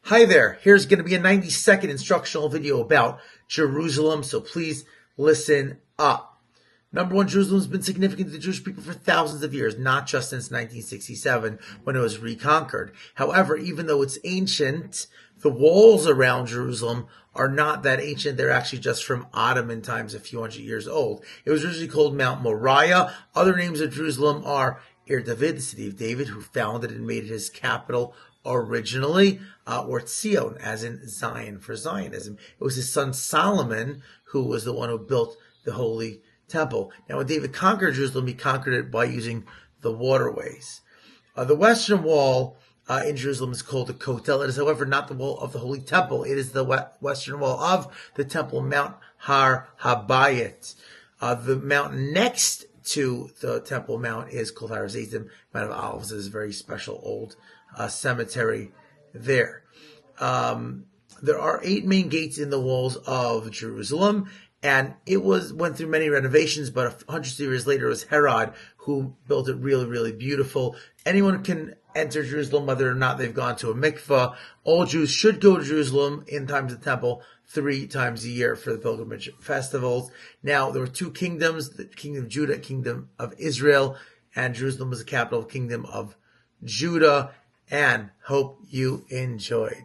Hi there, here's going to be a 90-second instructional video about Jerusalem, so please listen up. Number one, Jerusalem has been significant to the Jewish people for thousands of years, not just since 1967 when it was reconquered. However, even though it's ancient, the walls around Jerusalem are not that ancient. They're actually just from Ottoman times, a few hundred years old. It was originally called Mount Moriah. Other names of Jerusalem are Ir David, the city of David, who founded and made it his capital originally, or Tzion, as in Zion for Zionism. It was his son Solomon who was the one who built the Holy Temple. Now, when David conquered Jerusalem, he conquered it by using the waterways. The Western Wall in Jerusalem is called the Kotel. It is, however, not the wall of the Holy Temple. It is the Western Wall of the Temple, Mount Har Habayit. The mountain next to the Temple Mount is called Har Zaytim, Mount of Olives. It is a very special old cemetery there. There are 8 main gates in the walls of Jerusalem, and it went through many renovations, but hundreds of years later it was Herod who built it really, really beautiful. Anyone can enter Jerusalem, whether or not they've gone to a mikvah. All Jews should go to Jerusalem in times of the temple 3 times a year for the pilgrimage festivals. Now, there were 2 kingdoms, the kingdom of Judah, kingdom of Israel, and Jerusalem was the capital of the kingdom of Judah, and hope you enjoyed.